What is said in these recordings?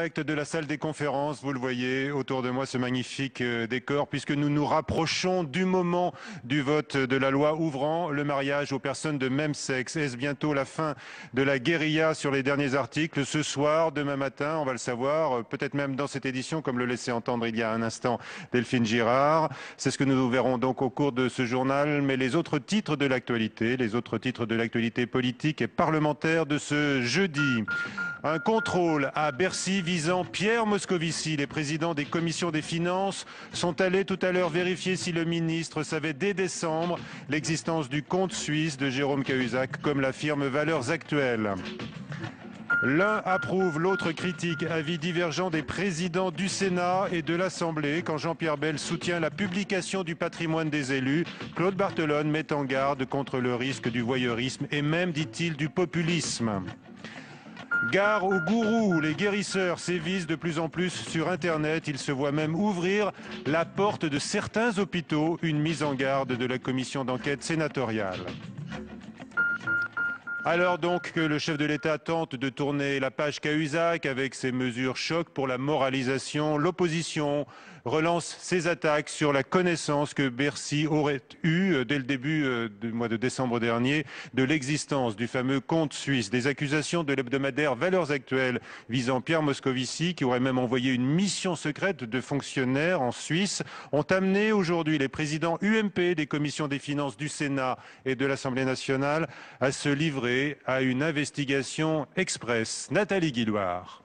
De la salle des conférences, vous le voyez autour de moi, ce magnifique décor, puisque nous nous rapprochons du moment du vote de la loi ouvrant le mariage aux personnes de même sexe. Est-ce bientôt la fin de la guérilla sur les derniers articles? Ce soir, demain matin, on va le savoir, peut-être même dans cette édition, comme le laissait entendre il y a un instant Delphine Girard. C'est ce que nous verrons donc au cours de ce journal, mais les autres titres de l'actualité, politique et parlementaire de ce jeudi. Un contrôle à Bercy visant Pierre Moscovici. Les présidents des commissions des finances sont allés tout à l'heure vérifier si le ministre savait dès décembre l'existence du compte suisse de Jérôme Cahuzac, comme l'affirme Valeurs Actuelles. L'un approuve, l'autre critique. Avis divergent des présidents du Sénat et de l'Assemblée quand Jean-Pierre Bel soutient la publication du patrimoine des élus. Claude Barthelone met en garde contre le risque du voyeurisme et même, dit-il, du populisme. Gare aux gourous, les guérisseurs sévissent de plus en plus sur Internet. Ils se voient même ouvrir la porte de certains hôpitaux, une mise en garde de la commission d'enquête sénatoriale. Alors donc que le chef de l'État tente de tourner la page Cahuzac avec ses mesures choc pour la moralisation, l'opposition relance ses attaques sur la connaissance que Bercy aurait eue dès le début du mois de décembre dernier de l'existence du fameux compte suisse. Des accusations de l'hebdomadaire Valeurs Actuelles visant Pierre Moscovici, qui aurait même envoyé une mission secrète de fonctionnaires en Suisse, ont amené aujourd'hui les présidents UMP des commissions des finances du Sénat et de l'Assemblée nationale à se livrer à une investigation express. Nathalie Guillouard.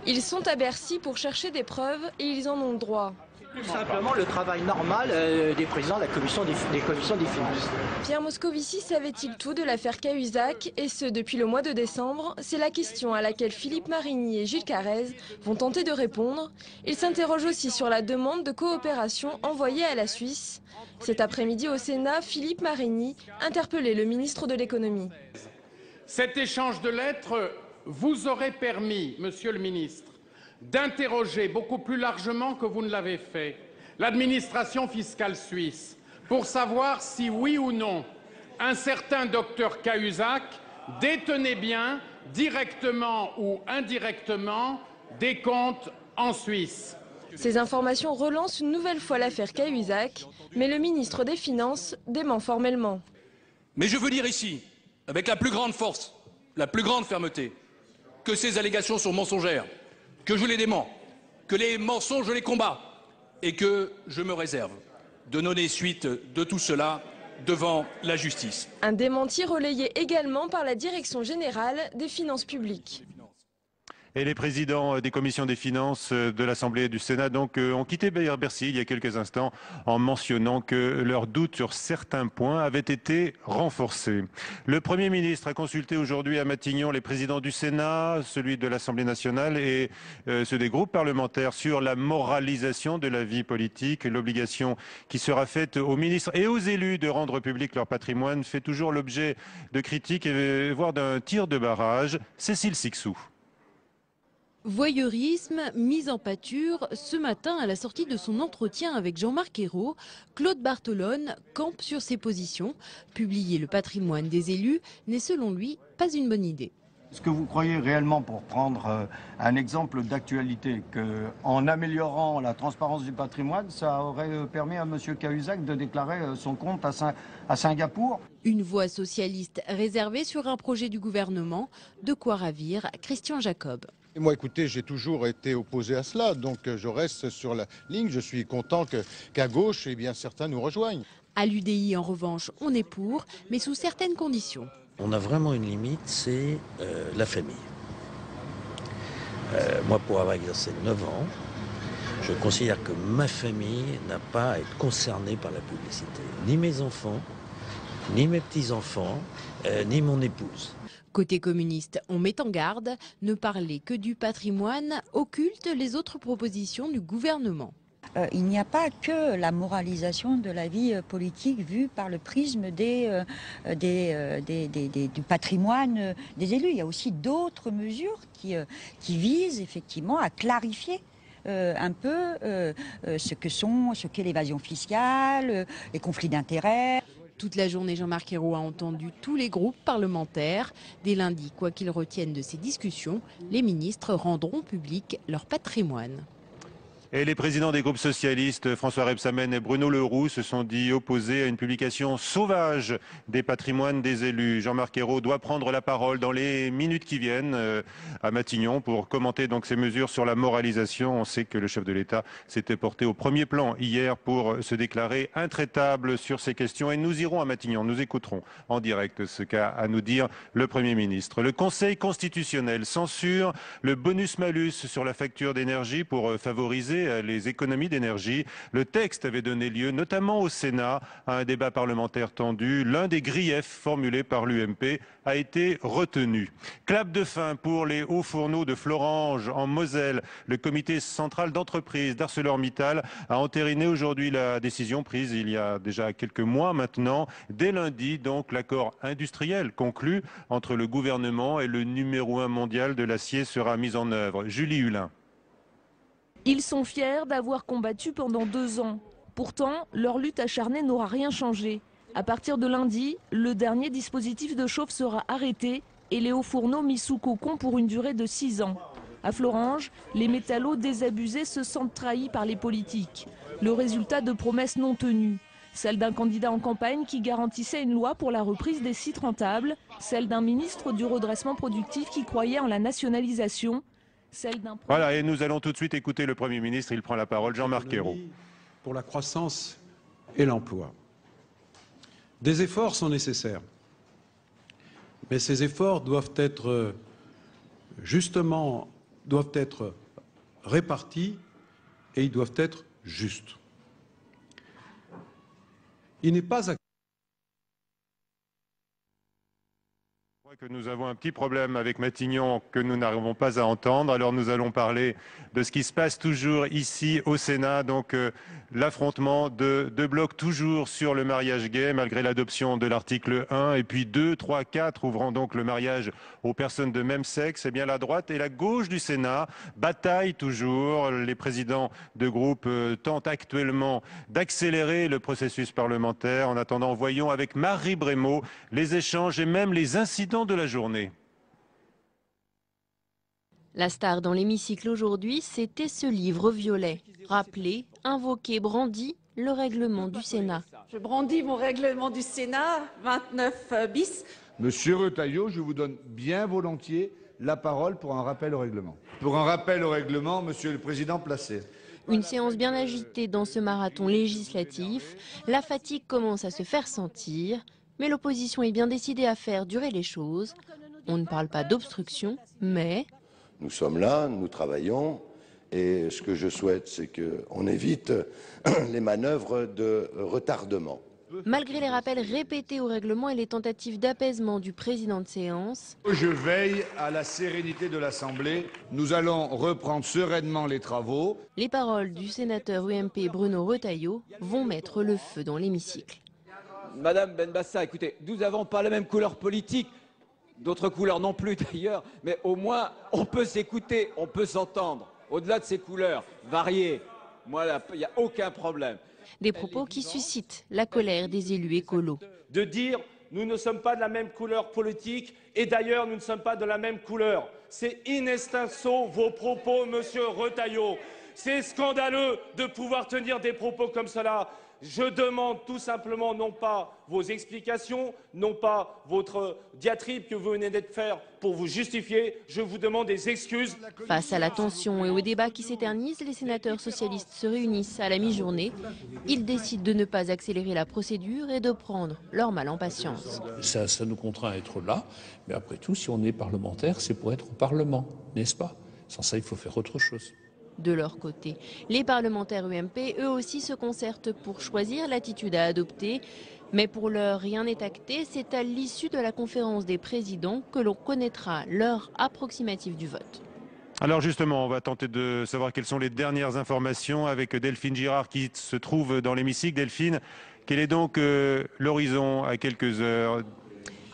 Ils sont à Bercy pour chercher des preuves et ils en ont le droit. Tout simplement le travail normal des présidents de la commission des finances. Pierre Moscovici savait-il tout de l'affaire Cahuzac, et ce depuis le mois de décembre? C'est la question à laquelle Philippe Marigny et Gilles Carrez vont tenter de répondre. Ils s'interrogent aussi sur la demande de coopération envoyée à la Suisse. Cet après-midi au Sénat, Philippe Marigny interpellait le ministre de l'économie. Cet échange de lettres vous aurait permis, monsieur le ministre, d'interroger beaucoup plus largement que vous ne l'avez fait l'administration fiscale suisse pour savoir si, oui ou non, un certain docteur Cahuzac détenait bien, directement ou indirectement, des comptes en Suisse. Ces informations relancent une nouvelle fois l'affaire Cahuzac, mais le ministre des Finances dément formellement. Mais je veux dire ici, avec la plus grande force, la plus grande fermeté, que ces allégations sont mensongères, que je les dément, que les mensonges je les combats et que je me réserve de donner suite de tout cela devant la justice. Un démenti relayé également par la Direction générale des finances publiques. Et les présidents des commissions des finances de l'Assemblée et du Sénat donc, ont quitté Bercy il y a quelques instants en mentionnant que leurs doutes sur certains points avaient été renforcés. Le Premier ministre a consulté aujourd'hui à Matignon les présidents du Sénat, celui de l'Assemblée nationale et ceux des groupes parlementaires sur la moralisation de la vie politique. L'obligation qui sera faite aux ministres et aux élus de rendre public leur patrimoine fait toujours l'objet de critiques et voire d'un tir de barrage. Cécile Sixou. Voyeurisme, mise en pâture, ce matin à la sortie de son entretien avec Jean-Marc Ayrault, Claude Barthelone campe sur ses positions. Publier le patrimoine des élus n'est selon lui pas une bonne idée. Est-ce que vous croyez réellement, pour prendre un exemple d'actualité, qu'en améliorant la transparence du patrimoine, ça aurait permis à M. Cahuzac de déclarer son compte à Singapour? Une voix socialiste réservée sur un projet du gouvernement, de quoi ravir Christian Jacob. Et moi, écoutez, j'ai toujours été opposé à cela, donc je reste sur la ligne. Je suis content qu'à gauche, eh bien, certains nous rejoignent. À l'UDI, en revanche, on est pour, mais sous certaines conditions. On a vraiment une limite, c'est la famille. Moi, pour avoir exercé 9 ans, je considère que ma famille n'a pas à être concernée par la publicité. Ni mes enfants, ni mes petits-enfants, ni mon épouse. Côté communiste, on met en garde, ne parler que du patrimoine occulte les autres propositions du gouvernement. Il n'y a pas que la moralisation de la vie politique vue par le prisme du patrimoine des élus. Il y a aussi d'autres mesures qui visent effectivement à clarifier un peu ce qu'est l'évasion fiscale, les conflits d'intérêts. Toute la journée, Jean-Marc Ayrault a entendu tous les groupes parlementaires. Dès lundi, quoi qu'ils retiennent de ces discussions, les ministres rendront public leur patrimoine. Et les présidents des groupes socialistes, François Rebsamen et Bruno Le Roux, se sont dit opposés à une publication sauvage des patrimoines des élus. Jean-Marc Ayrault doit prendre la parole dans les minutes qui viennent à Matignon pour commenter donc ces mesures sur la moralisation. On sait que le chef de l'État s'était porté au premier plan hier pour se déclarer intraitable sur ces questions. Et nous irons à Matignon, nous écouterons en direct ce qu'a à nous dire le Premier ministre. Le Conseil constitutionnel censure le bonus-malus sur la facture d'énergie pour favoriser les économies d'énergie. Le texte avait donné lieu, notamment au Sénat, à un débat parlementaire tendu. L'un des griefs formulés par l'UMP a été retenu. Clap de fin pour les hauts fourneaux de Florange, en Moselle. Le comité central d'entreprise d'ArcelorMittal a entériné aujourd'hui la décision prise il y a déjà quelques mois maintenant. Dès lundi, donc, l'accord industriel conclu entre le gouvernement et le numéro 1 mondial de l'acier sera mis en œuvre. Julie Hulin. Ils sont fiers d'avoir combattu pendant 2 ans. Pourtant, leur lutte acharnée n'aura rien changé. À partir de lundi, le dernier dispositif de chauffe sera arrêté et les hauts fourneaux mis sous cocon pour une durée de 6 ans. À Florange, les métallos désabusés se sentent trahis par les politiques. Le résultat de promesses non tenues. Celle d'un candidat en campagne qui garantissait une loi pour la reprise des sites rentables. Celle d'un ministre du redressement productif qui croyait en la nationalisation. Voilà, et nous allons tout de suite écouter le Premier ministre. Il prend la parole, Jean-Marc Ayrault. Pour la croissance et l'emploi. Des efforts sont nécessaires. Mais ces efforts doivent être répartis et ils doivent être justes. Il n'est pas que nous avons un petit problème avec Matignon que nous n'arrivons pas à entendre. Alors nous allons parler de ce qui se passe toujours ici au Sénat. Donc l'affrontement de deux blocs toujours sur le mariage gay malgré l'adoption de l'article 1 et puis 2, 3, 4 ouvrant donc le mariage aux personnes de même sexe. Eh bien la droite et la gauche du Sénat bataillent toujours. Les présidents de groupe tentent actuellement d'accélérer le processus parlementaire. En attendant, voyons avec Marie Brémaud les échanges et même les incidents de la journée. La star dans l'hémicycle aujourd'hui, c'était ce livre violet. Rappeler, invoquer, brandi le règlement du Sénat. Je brandis mon règlement du Sénat, 29 bis. Monsieur Retailleau, je vous donne bien volontiers la parole pour un rappel au règlement. Pour un rappel au règlement, Monsieur le Président Placé. Une séance bien agitée dans ce marathon législatif. La fatigue commence à se faire sentir. Mais l'opposition est bien décidée à faire durer les choses. On ne parle pas d'obstruction, mais... Nous sommes là, nous travaillons, et ce que je souhaite, c'est qu'on évite les manœuvres de retardement. Malgré les rappels répétés au règlement et les tentatives d'apaisement du président de séance... Je veille à la sérénité de l'Assemblée. Nous allons reprendre sereinement les travaux. Les paroles du sénateur UMP Bruno Retailleau vont mettre le feu dans l'hémicycle. Madame Benbassa, écoutez, nous n'avons pas la même couleur politique, d'autres couleurs non plus d'ailleurs, mais au moins on peut s'écouter, on peut s'entendre. Au-delà de ces couleurs variées, moi, il n'y a aucun problème. Des propos qui suscitent la colère des élus écolos. De dire nous ne sommes pas de la même couleur politique et d'ailleurs nous ne sommes pas de la même couleur. C'est in extenso vos propos, monsieur Retailleau. C'est scandaleux de pouvoir tenir des propos comme cela. Je demande tout simplement non pas vos explications, non pas votre diatribe que vous venez de faire pour vous justifier, je vous demande des excuses. Face à la tension et au débat qui s'éternise, les sénateurs socialistes se réunissent à la mi-journée. Ils décident de ne pas accélérer la procédure et de prendre leur mal en patience. Ça nous contraint à être là, mais après tout, si on est parlementaire, c'est pour être au Parlement, n'est-ce pas? Sans ça, il faut faire autre chose. De leur côté, les parlementaires UMP, eux aussi, se concertent pour choisir l'attitude à adopter. Mais pour l'heure, rien n'est acté. C'est à l'issue de la conférence des présidents que l'on connaîtra l'heure approximative du vote. Alors justement, on va tenter de savoir quelles sont les dernières informations avec Delphine Girard qui se trouve dans l'hémicycle. Delphine, quel est donc l'horizon à quelques heures?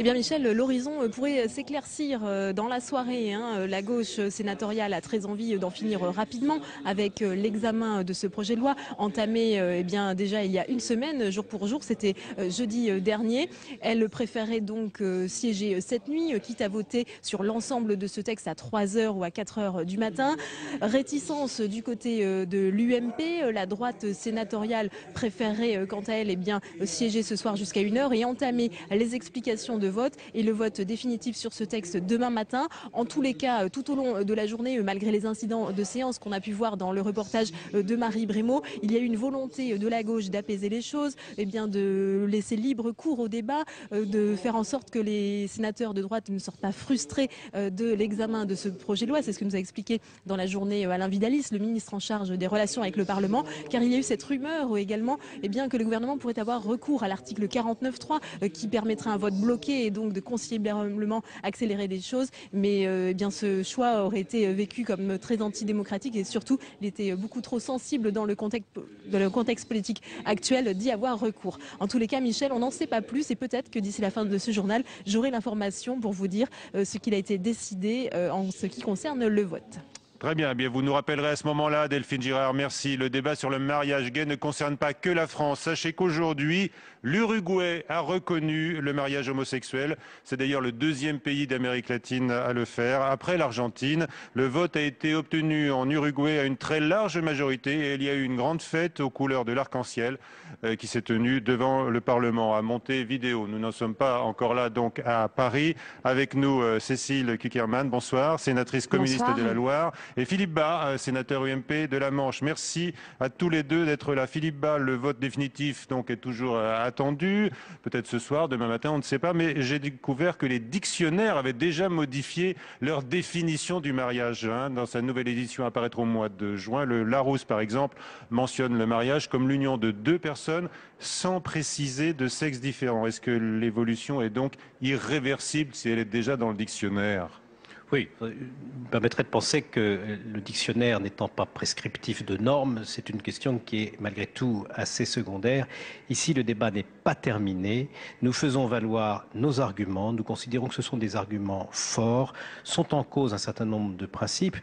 Eh bien Michel, l'horizon pourrait s'éclaircir dans la soirée. La gauche sénatoriale a très envie d'en finir rapidement avec l'examen de ce projet de loi entamé déjà il y a une semaine, jour pour jour, c'était jeudi dernier. Elle préférait donc siéger cette nuit, quitte à voter sur l'ensemble de ce texte à 3h ou à 4h du matin. Réticence du côté de l'UMP, la droite sénatoriale préférerait quant à elle siéger ce soir jusqu'à 1h et entamer les explications de vote et le vote définitif sur ce texte demain matin. En tous les cas, tout au long de la journée, malgré les incidents de séance qu'on a pu voir dans le reportage de Marie Brémaud, il y a eu une volonté de la gauche d'apaiser les choses, de laisser libre cours au débat, de faire en sorte que les sénateurs de droite ne sortent pas frustrés de l'examen de ce projet de loi. C'est ce que nous a expliqué dans la journée Alain Vidalis, le ministre en charge des relations avec le Parlement, car il y a eu cette rumeur également que le gouvernement pourrait avoir recours à l'article 49.3 qui permettrait un vote bloqué et donc de considérablement accélérer les choses. Mais ce choix aurait été vécu comme très antidémocratique et surtout il était beaucoup trop sensible dans le contexte politique actuel d'y avoir recours. En tous les cas, Michel, on n'en sait pas plus et peut-être que d'ici la fin de ce journal, j'aurai l'information pour vous dire ce qu'il a été décidé en ce qui concerne le vote. Très bien, vous nous rappellerez à ce moment-là, Delphine Girard, merci. Le débat sur le mariage gay ne concerne pas que la France. Sachez qu'aujourd'hui, l'Uruguay a reconnu le mariage homosexuel. C'est d'ailleurs le deuxième pays d'Amérique latine à le faire. Après l'Argentine, le vote a été obtenu en Uruguay à une très large majorité et il y a eu une grande fête aux couleurs de l'arc-en-ciel qui s'est tenue devant le Parlement à Montevideo. Nous n'en sommes pas encore là donc à Paris. Avec nous, Cécile Cukierman, bonsoir, sénatrice communiste de la Loire. Et Philippe Bas, sénateur UMP de la Manche. Merci à tous les deux d'être là. Philippe Bas, le vote définitif donc est toujours attendu, peut-être ce soir, demain matin, on ne sait pas, mais j'ai découvert que les dictionnaires avaient déjà modifié leur définition du mariage. Dans sa nouvelle édition à paraître au mois de juin, le Larousse par exemple mentionne le mariage comme l'union de deux personnes sans préciser de sexe différent. Est-ce que l'évolution est donc irréversible si elle est déjà dans le dictionnaire ? Oui, me permettrait de penser que le dictionnaire n'étant pas prescriptif de normes, c'est une question qui est malgré tout assez secondaire. Ici, le débat n'est pas terminé. Nous faisons valoir nos arguments. Nous considérons que ce sont des arguments forts. Sont en cause un certain nombre de principes.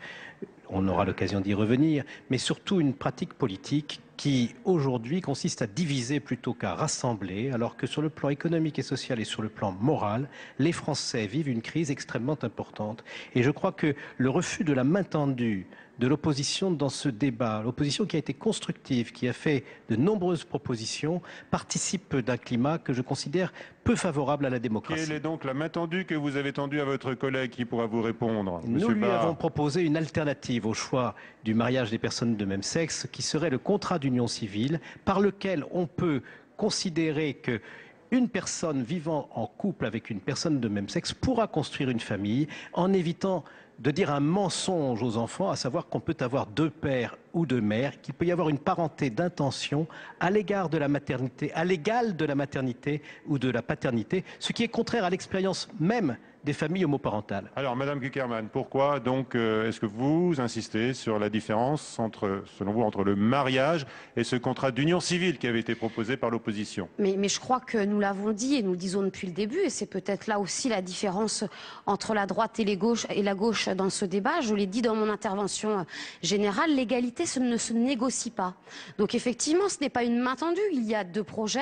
On aura l'occasion d'y revenir, mais surtout une pratique politique qui, aujourd'hui, consiste à diviser plutôt qu'à rassembler, alors que sur le plan économique et social et sur le plan moral, les Français vivent une crise extrêmement importante. Et je crois que le refus de la main tendue de l'opposition dans ce débat, l'opposition qui a été constructive, qui a fait de nombreuses propositions, participe d'un climat que je considère peu favorable à la démocratie. Quelle est donc la main tendue que vous avez tendue à votre collègue qui pourra vous répondre, Nous lui avons proposé une alternative au choix du mariage des personnes de même sexe, qui serait le contrat d'union civile, par lequel on peut considérer que une personne vivant en couple avec une personne de même sexe pourra construire une famille en évitant de dire un mensonge aux enfants, à savoir qu'on peut avoir deux pères ou deux mères, qu'il peut y avoir une parenté d'intention à l'égard de la maternité, à l'égal de la maternité ou de la paternité, ce qui est contraire à l'expérience même des familles homoparentales. Alors, Madame Cukierman, pourquoi donc est-ce que vous insistez sur la différence selon vous, entre le mariage et ce contrat d'union civile qui avait été proposé par l'opposition ? Mais je crois que nous l'avons dit et nous le disons depuis le début, et c'est peut-être là aussi la différence entre la droite et la gauche dans ce débat. Je l'ai dit dans mon intervention générale, l'égalité ne se négocie pas. Donc effectivement, ce n'est pas une main tendue. Il y a deux projets.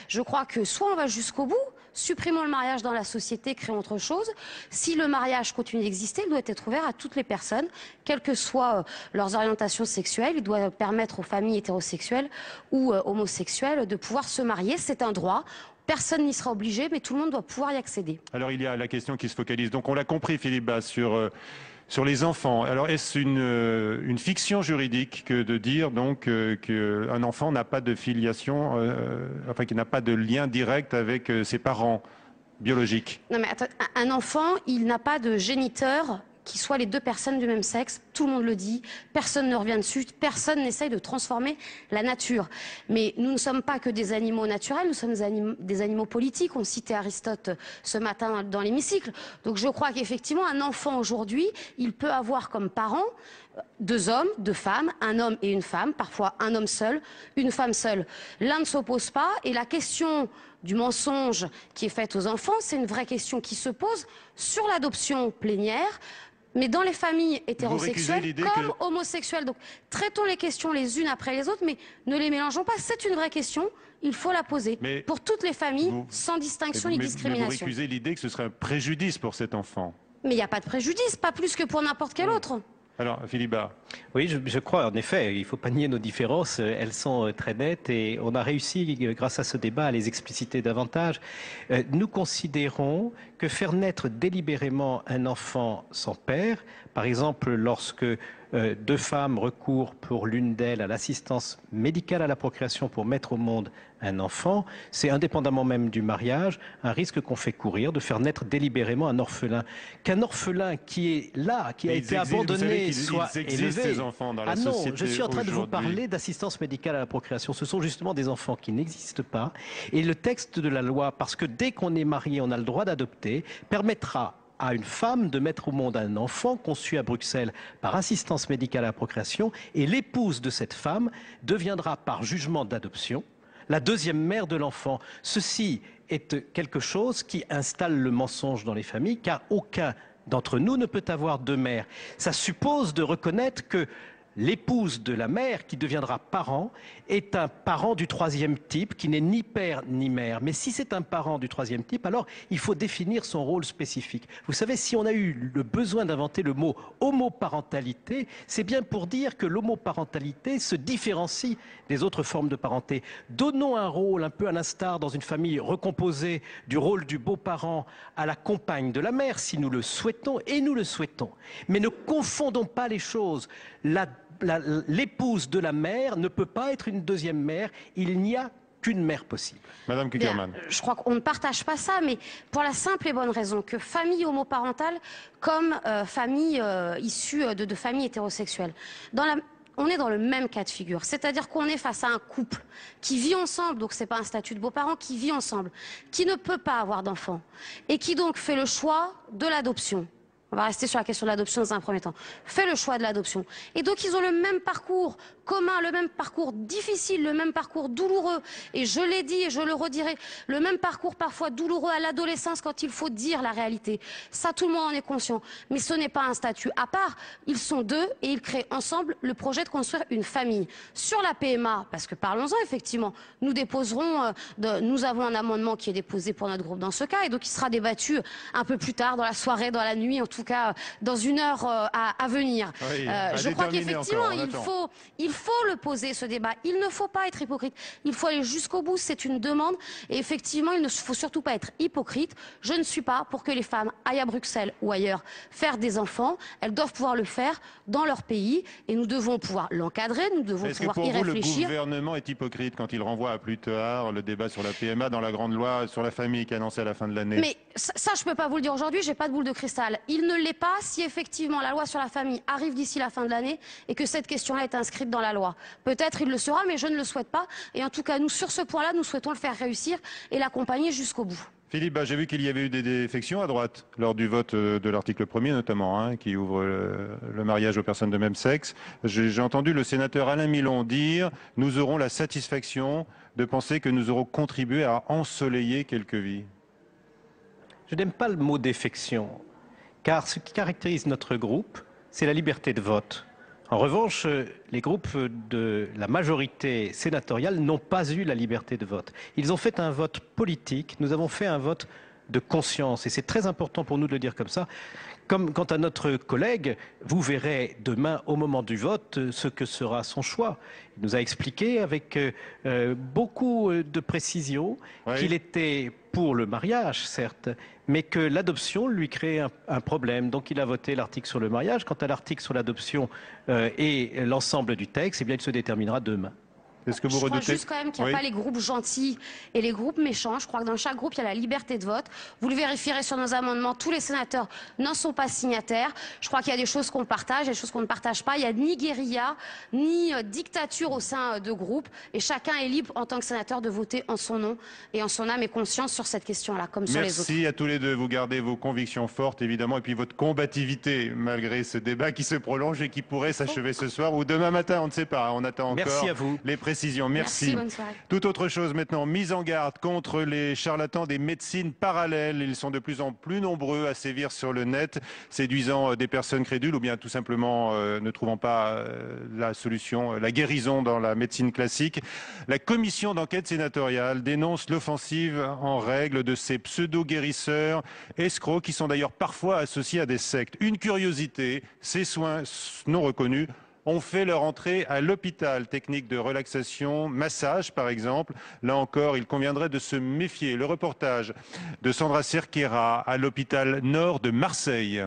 Je crois que soit on va jusqu'au bout, supprimons le mariage dans la société, créons autre chose. Si le mariage continue d'exister, il doit être ouvert à toutes les personnes, quelles que soient leurs orientations sexuelles. Il doit permettre aux familles hétérosexuelles ou homosexuelles de pouvoir se marier. C'est un droit. Personne n'y sera obligé, mais tout le monde doit pouvoir y accéder. Alors il y a la question qui se focalise. Donc on l'a compris, Philippe Bas, sur les enfants. Alors est-ce une fiction juridique que de dire donc qu'un enfant n'a pas de filiation, qu'il n'a pas de lien direct avec ses parents biologiques? Non mais attends, un enfant, il n'a pas de géniteur qui soient les deux personnes du même sexe, tout le monde le dit, personne ne revient dessus, personne n'essaye de transformer la nature. Mais nous ne sommes pas que des animaux naturels, nous sommes des animaux politiques, on citait Aristote ce matin dans l'hémicycle. Donc je crois qu'effectivement, un enfant aujourd'hui, il peut avoir comme parents deux hommes, deux femmes, un homme et une femme, parfois un homme seul, une femme seule. L'un ne s'oppose pas et la question du mensonge qui est fait aux enfants, c'est une vraie question qui se pose sur l'adoption plénière, mais dans les familles hétérosexuelles comme homosexuelles. Donc traitons les questions les unes après les autres, mais ne les mélangeons pas. C'est une vraie question, il faut la poser pour toutes les familles, sans distinction ni discrimination. Mais vous récusez l'idée que ce serait un préjudice pour cet enfant. Mais il n'y a pas de préjudice, pas plus que pour n'importe quel autre. Alors, Philippe Bas. Oui, je crois, en effet, il ne faut pas nier nos différences, elles sont très nettes et on a réussi, grâce à ce débat, à les expliciter davantage. Nous considérons que faire naître délibérément un enfant sans père, par exemple lorsque deux femmes recourent pour l'une d'elles à l'assistance médicale à la procréation pour mettre au monde un enfant, c'est indépendamment même du mariage, un risque qu'on fait courir de faire naître délibérément un orphelin. Qu'un orphelin qui est là, qui a été abandonné, soit élevé. Ces enfants dans la société je suis en train de vous parler d'assistance médicale à la procréation. Ce sont justement des enfants qui n'existent pas. Et le texte de la loi, parce que dès qu'on est marié, on a le droit d'adopter, permettra à une femme de mettre au monde un enfant conçu à Bruxelles par assistance médicale à la procréation, et l'épouse de cette femme deviendra par jugement d'adoption la deuxième mère de l'enfant. Ceci est quelque chose qui installe le mensonge dans les familles, car aucun d'entre nous ne peut avoir deux mères. Ça suppose de reconnaître que l'épouse de la mère, qui deviendra parent, est un parent du troisième type, qui n'est ni père ni mère. Mais si c'est un parent du troisième type, alors il faut définir son rôle spécifique. Vous savez, si on a eu le besoin d'inventer le mot homoparentalité, c'est bien pour dire que l'homoparentalité se différencie des autres formes de parenté. Donnons un rôle un peu à l'instar dans une famille recomposée du rôle du beau-parent à la compagne de la mère, si nous le souhaitons, et nous le souhaitons. Mais ne confondons pas les choses. L'épouse de la mère ne peut pas être une deuxième mère, il n'y a qu'une mère possible. Madame Kuckerman. Je crois qu'on ne partage pas ça, mais pour la simple et bonne raison que famille homoparentale comme famille issue de familles hétérosexuelles. On est dans le même cas de figure, c'est-à-dire qu'on est face à un couple qui vit ensemble, donc c'est pas un statut de beaux-parents, qui vit ensemble, qui ne peut pas avoir d'enfants et qui donc fait le choix de l'adoption. On va rester sur la question de l'adoption dans un premier temps. Fait le choix de l'adoption. Et donc ils ont le même parcours commun, le même parcours difficile, le même parcours douloureux. Et je l'ai dit et je le redirai, le même parcours parfois douloureux à l'adolescence quand il faut dire la réalité. Ça, tout le monde en est conscient. Mais ce n'est pas un statut à part. Ils sont deux et ils créent ensemble le projet de construire une famille. Sur la PMA, parce que parlons-en effectivement, nous avons un amendement qui est déposé pour notre groupe dans ce cas et donc il sera débattu un peu plus tard dans la soirée, dans la nuit, en tout cas dans une heure à venir. Oui, je crois qu'effectivement, il faut le poser, ce débat. Il ne faut pas être hypocrite. Il faut aller jusqu'au bout. C'est une demande. Et effectivement, il ne faut surtout pas être hypocrite. Je ne suis pas pour que les femmes aillent à Bruxelles ou ailleurs faire des enfants. Elles doivent pouvoir le faire dans leur pays. Et nous devons pouvoir l'encadrer. Nous devons pouvoir y réfléchir. Est-ce que pour vous, le gouvernement est hypocrite quand il renvoie à plus tard le débat sur la PMA dans la grande loi sur la famille qui est annoncée à la fin de l'année? Mais ça, je ne peux pas vous le dire aujourd'hui. J'ai pas de boule de cristal. Il ne l'est pas si effectivement la loi sur la famille arrive d'ici la fin de l'année et que cette question-là est inscrite dans la loi. Peut-être il le sera, mais je ne le souhaite pas. Et en tout cas, nous, sur ce point-là, nous souhaitons le faire réussir et l'accompagner jusqu'au bout. Philippe, j'ai vu qu'il y avait eu des défections à droite lors du vote de l'article 1er notamment, qui ouvre le mariage aux personnes de même sexe. J'ai entendu le sénateur Alain Milon dire « Nous aurons la satisfaction de penser que nous aurons contribué à ensoleiller quelques vies ». Je n'aime pas le mot défection, car ce qui caractérise notre groupe, c'est la liberté de vote. En revanche, les groupes de la majorité sénatoriale n'ont pas eu la liberté de vote. Ils ont fait un vote politique, nous avons fait un vote de conscience. Et c'est très important pour nous de le dire comme ça. Comme quant à notre collègue, vous verrez demain au moment du vote ce que sera son choix. Il nous a expliqué avec beaucoup de précision qu'il était pour le mariage, certes, mais que l'adoption lui créait un problème. Donc il a voté l'article sur le mariage. Quant à l'article sur l'adoption et l'ensemble du texte, eh bien, il se déterminera demain. Est-ce que vous redoutez... Je crois juste quand même qu'il n'y a pas les groupes gentils et les groupes méchants. Je crois que dans chaque groupe, il y a la liberté de vote. Vous le vérifierez sur nos amendements. Tous les sénateurs n'en sont pas signataires. Je crois qu'il y a des choses qu'on partage et des choses qu'on ne partage pas. Il n'y a ni guérilla, ni dictature au sein de groupes. Et chacun est libre, en tant que sénateur, de voter en son nom et en son âme et conscience sur cette question-là, comme sur les autres. Merci à tous les deux. Vous gardez vos convictions fortes, évidemment, et puis votre combativité, malgré ce débat qui se prolonge et qui pourrait s'achever ce soir ou demain matin. On ne sait pas. On attend encore les précisions. précision. Merci. Bonne soirée. Tout autre chose maintenant, mise en garde contre les charlatans des médecines parallèles. Ils sont de plus en plus nombreux à sévir sur le net, séduisant des personnes crédules ou bien tout simplement ne trouvant pas la solution, la guérison dans la médecine classique. La commission d'enquête sénatoriale dénonce l'offensive en règle de ces pseudo-guérisseurs escrocs qui sont d'ailleurs parfois associés à des sectes. Une curiosité, ces soins non reconnus ont fait leur entrée à l'hôpital. Technique de relaxation, massage par exemple. Là encore, il conviendrait de se méfier. Le reportage de Sandra Cerquera à l'hôpital Nord de Marseille.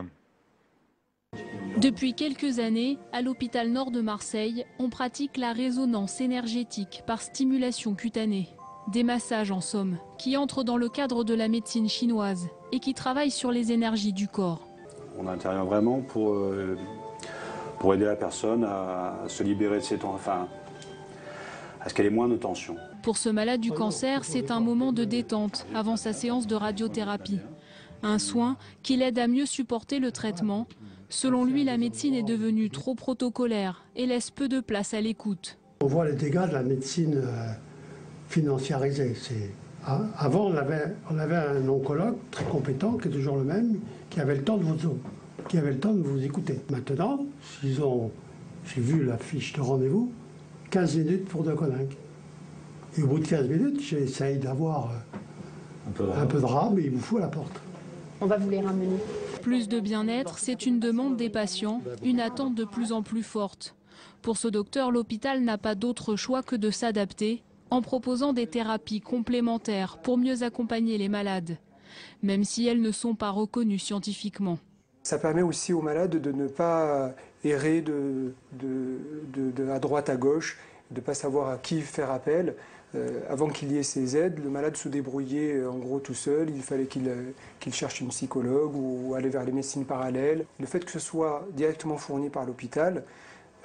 Depuis quelques années, à l'hôpital Nord de Marseille, on pratique la résonance énergétique par stimulation cutanée. Des massages en somme, qui entrent dans le cadre de la médecine chinoise et qui travaillent sur les énergies du corps. On intervient vraiment pour aider la personne à se libérer de ses tensions, enfin, à ce qu'elle ait moins de tension. Pour ce malade du cancer, c'est un moment de détente avant sa séance de radiothérapie. Un soin qui l'aide à mieux supporter le traitement. Selon lui, la médecine est devenue trop protocolaire et laisse peu de place à l'écoute. On voit les dégâts de la médecine financiarisée. Avant, on avait un oncologue très compétent, qui est toujours le même, qui avait le temps de vous écouter. Maintenant, j'ai vu la fiche de rendez-vous, 15 minutes pour de Coninck. Et au bout de 15 minutes, j'essaye d'avoir un peu de rame et il vous fout à la porte. On va vous les ramener. Plus de bien-être, c'est une demande des patients, une attente de plus en plus forte. Pour ce docteur, l'hôpital n'a pas d'autre choix que de s'adapter en proposant des thérapies complémentaires pour mieux accompagner les malades, même si elles ne sont pas reconnues scientifiquement. Ça permet aussi aux malades de ne pas errer à droite à gauche, de ne pas savoir à qui faire appel. Avant qu'il y ait ces aides, le malade se débrouillait en gros tout seul. Il fallait qu'il cherche une psychologue ou aller vers les médecines parallèles. Le fait que ce soit directement fourni par l'hôpital,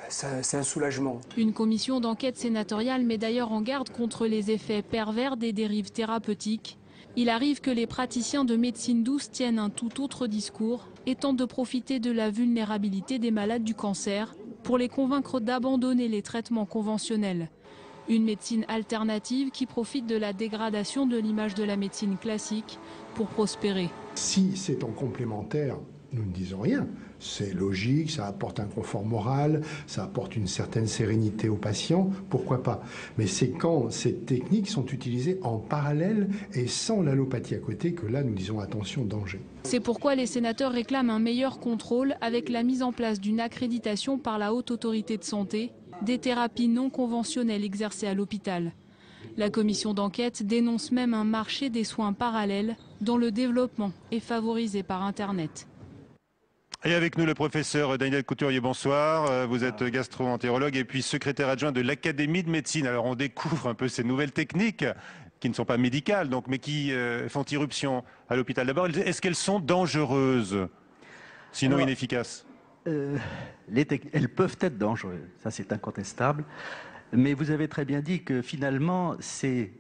c'est un soulagement. Une commission d'enquête sénatoriale met d'ailleurs en garde contre les effets pervers des dérives thérapeutiques. Il arrive que les praticiens de médecine douce tiennent un tout autre discours et tentent de profiter de la vulnérabilité des malades du cancer pour les convaincre d'abandonner les traitements conventionnels. Une médecine alternative qui profite de la dégradation de l'image de la médecine classique pour prospérer. Si c'est en complémentaire, nous ne disons rien. C'est logique, ça apporte un confort moral, ça apporte une certaine sérénité aux patients, pourquoi pas. Mais c'est quand ces techniques sont utilisées en parallèle et sans l'allopathie à côté que là nous disons attention, danger. C'est pourquoi les sénateurs réclament un meilleur contrôle avec la mise en place d'une accréditation par la Haute Autorité de Santé des thérapies non conventionnelles exercées à l'hôpital. La commission d'enquête dénonce même un marché des soins parallèles dont le développement est favorisé par Internet. Et avec nous le professeur Daniel Couturier, bonsoir. Vous êtes gastro-entérologue et puis secrétaire adjoint de l'Académie de médecine. Alors on découvre un peu ces nouvelles techniques qui ne sont pas médicales, donc, mais qui font irruption à l'hôpital. D'abord, est-ce qu'elles sont dangereuses, sinon inefficaces ? Elles peuvent être dangereuses, ça c'est incontestable. Mais vous avez très bien dit que finalement, ces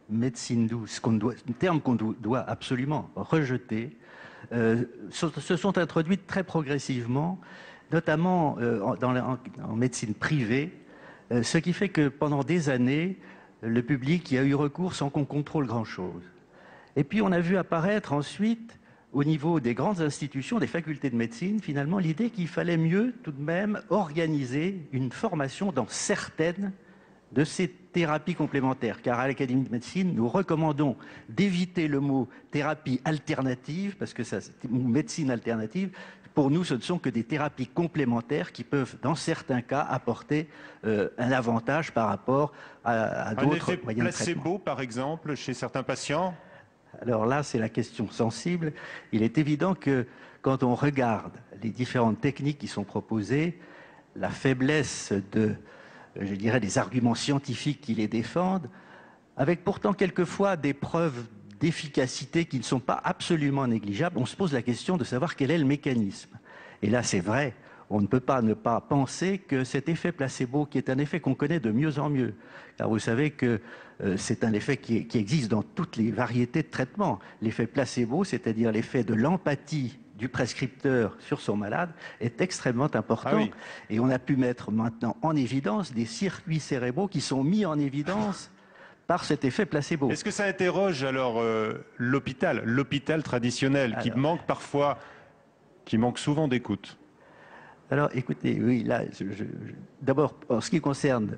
médecines douces, un terme qu'on doit absolument rejeter, se sont introduites très progressivement, notamment en médecine privée, ce qui fait que pendant des années, le public y a eu recours sans qu'on contrôle grand-chose. Et puis on a vu apparaître ensuite, au niveau des grandes institutions, des facultés de médecine, finalement, l'idée qu'il fallait mieux tout de même organiser une formation dans certaines de ces thérapies complémentaires. Car à l'Académie de médecine, nous recommandons d'éviter le mot thérapie alternative, parce que médecine alternative, pour nous, ce ne sont que des thérapies complémentaires qui peuvent, dans certains cas, apporter un avantage par rapport à d'autres moyens de traitement. Un effet placebo, par exemple, chez certains patients ? Alors là, c'est la question sensible. Il est évident que quand on regarde les différentes techniques qui sont proposées, la faiblesse des arguments scientifiques qui les défendent, avec pourtant quelquefois des preuves d'efficacité qui ne sont pas absolument négligeables, on se pose la question de savoir quel est le mécanisme. Et là, c'est vrai, on ne peut pas ne pas penser que cet effet placebo, qui est un effet qu'on connaît de mieux en mieux, car vous savez que c'est un effet qui existe dans toutes les variétés de traitements. L'effet placebo, c'est-à-dire l'effet de l'empathie du prescripteur sur son malade est extrêmement important. Ah oui. Et on a pu mettre maintenant en évidence des circuits cérébraux qui sont mis en évidence par cet effet placebo. Est-ce que ça interroge alors l'hôpital traditionnel, qui manque parfois, qui manque souvent d'écoute? Alors écoutez, oui, là, d'abord, en ce qui concerne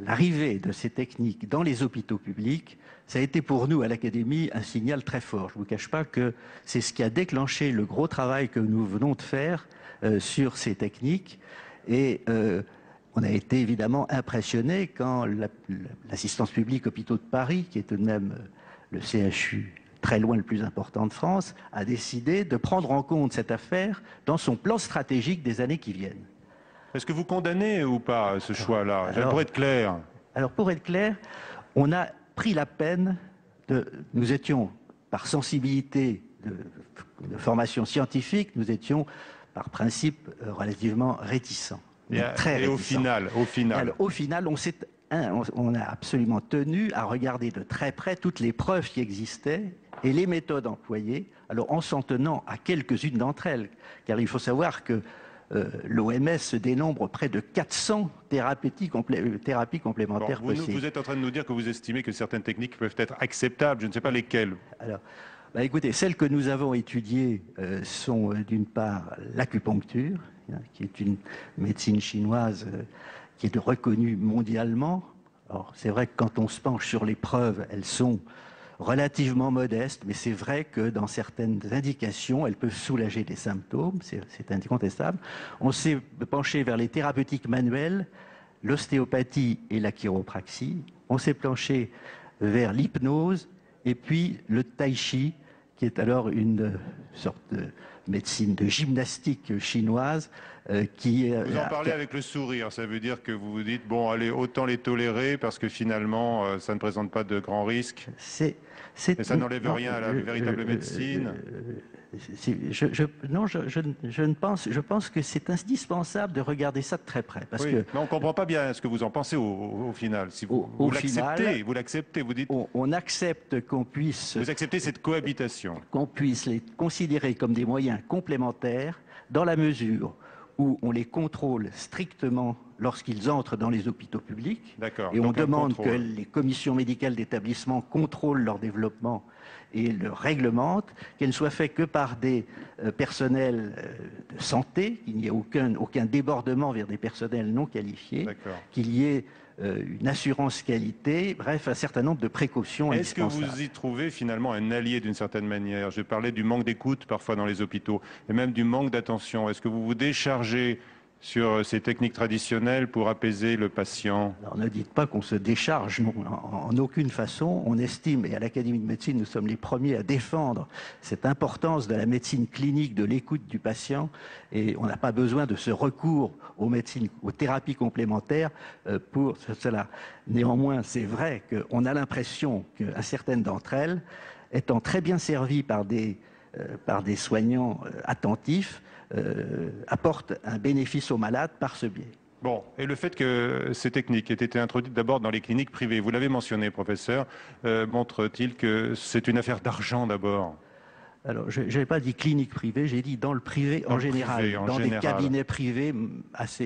l'arrivée de ces techniques dans les hôpitaux publics, ça a été pour nous à l'Académie un signal très fort. Je ne vous cache pas que c'est ce qui a déclenché le gros travail que nous venons de faire sur ces techniques. Et on a été évidemment impressionnés quand l'assistance publique Hôpitaux de Paris, qui est tout de même le CHU très loin le plus important de France, a décidé de prendre en compte cette affaire dans son plan stratégique des années qui viennent. Est-ce que vous condamnez ou pas ce choix-là, pour être clair? Alors pour être clair, on a pris la peine nous étions par sensibilité de formation scientifique, nous étions par principe relativement réticents. Et au final, Alors, au final, on a absolument tenu à regarder de très près toutes les preuves qui existaient et les méthodes employées, alors en s'en tenant à quelques-unes d'entre elles. Car il faut savoir que l'OMS dénombre près de 400 thérapies complémentaires possibles. Vous êtes en train de nous dire que vous estimez que certaines techniques peuvent être acceptables, je ne sais pas lesquelles. Alors, écoutez, celles que nous avons étudiées sont d'une part l'acupuncture, qui est une médecine chinoise qui est reconnue mondialement. Alors, c'est vrai que quand on se penche sur les preuves, elles sont relativement modestes, mais c'est vrai que dans certaines indications, elles peuvent soulager des symptômes, c'est incontestable. On s'est penché vers les thérapeutiques manuelles, l'ostéopathie et la chiropraxie. On s'est penché vers l'hypnose et puis le tai chi, qui est alors une sorte de médecine de gymnastique chinoise qui... Vous en parlez avec le sourire, ça veut dire que vous vous dites, bon, allez, autant les tolérer parce que finalement, ça ne présente pas de grands risques. Mais ça n'enlève rien à la véritable médecine. Je pense que c'est indispensable de regarder ça de très près. Parce que, mais on ne comprend pas bien ce que vous en pensez au final. Si vous l'acceptez, vous dites... On accepte qu'on puisse... Vous acceptez cette cohabitation. Qu'on puisse les considérer comme des moyens complémentaires dans la mesure où on les contrôle strictement lorsqu'ils entrent dans les hôpitaux publics. Et on demande que les commissions médicales d'établissement contrôlent leur développement et le réglementent, qu'elles ne soient faites que par des personnels de santé, qu'il n'y ait aucun débordement vers des personnels non qualifiés, qu'il y ait une assurance qualité, bref, un certain nombre de précautions indispensables. Est-ce que vous y trouvez finalement un allié d'une certaine manière? Je parlais du manque d'écoute parfois dans les hôpitaux, et même du manque d'attention. Est-ce que vous vous déchargez sur ces techniques traditionnelles pour apaiser le patient? Alors ne dites pas qu'on se décharge, non, en aucune façon. On estime, et à l'Académie de médecine, nous sommes les premiers à défendre cette importance de la médecine clinique, de l'écoute du patient, et on n'a pas besoin de ce recours aux thérapies complémentaires pour cela. Néanmoins, c'est vrai qu'on a l'impression qu'à certaines d'entre elles, étant très bien servies par des soignants attentifs, apporte un bénéfice aux malades par ce biais. Bon, et le fait que ces techniques aient été introduites d'abord dans les cliniques privées, vous l'avez mentionné, professeur, montre-t-il que c'est une affaire d'argent d'abord? Alors, je n'ai pas dit clinique privée, j'ai dit dans le privé en général, dans des cabinets privés,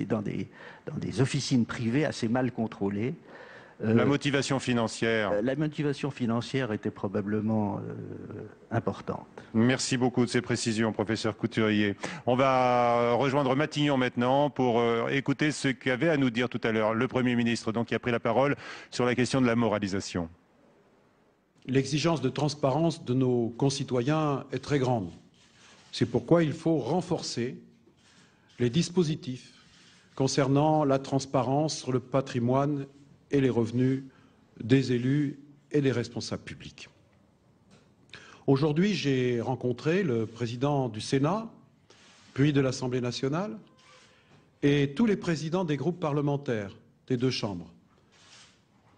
dans des officines privées assez mal contrôlées. La motivation financière? La motivation financière était probablement importante. Merci beaucoup de ces précisions, professeur Couturier. On va rejoindre Matignon maintenant pour écouter ce qu'avait à nous dire tout à l'heure le Premier ministre, donc, qui a pris la parole sur la question de la moralisation. L'exigence de transparence de nos concitoyens est très grande. C'est pourquoi il faut renforcer les dispositifs concernant la transparence sur le patrimoine et les revenus des élus et des responsables publics. Aujourd'hui, j'ai rencontré le président du Sénat, puis de l'Assemblée nationale, et tous les présidents des groupes parlementaires des deux chambres,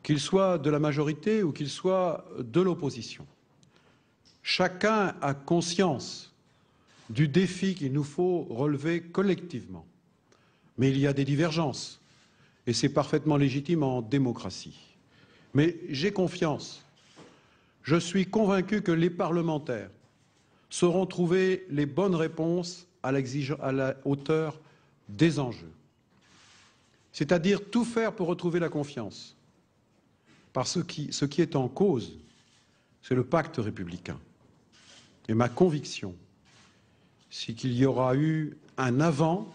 qu'ils soient de la majorité ou qu'ils soient de l'opposition. Chacun a conscience du défi qu'il nous faut relever collectivement. Mais il y a des divergences. Et c'est parfaitement légitime en démocratie. Mais j'ai confiance. Je suis convaincu que les parlementaires sauront trouver les bonnes réponses à la hauteur des enjeux. C'est-à-dire tout faire pour retrouver la confiance. Parce que ce qui est en cause, c'est le pacte républicain. Et ma conviction, c'est qu'il y aura eu un avant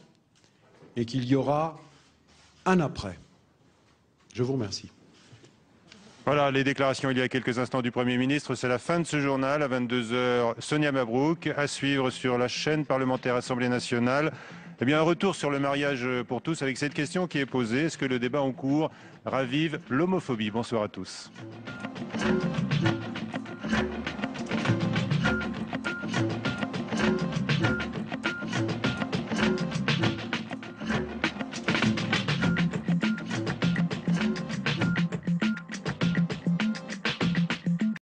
et qu'il y aura un après. Je vous remercie. Voilà les déclarations il y a quelques instants du Premier ministre. C'est la fin de ce journal. À 22 h, Sonia Mabrouk. À suivre sur la chaîne parlementaire Assemblée nationale. Eh bien, un retour sur le mariage pour tous avec cette question qui est posée. Est-ce que le débat en cours ravive l'homophobie? Bonsoir à tous.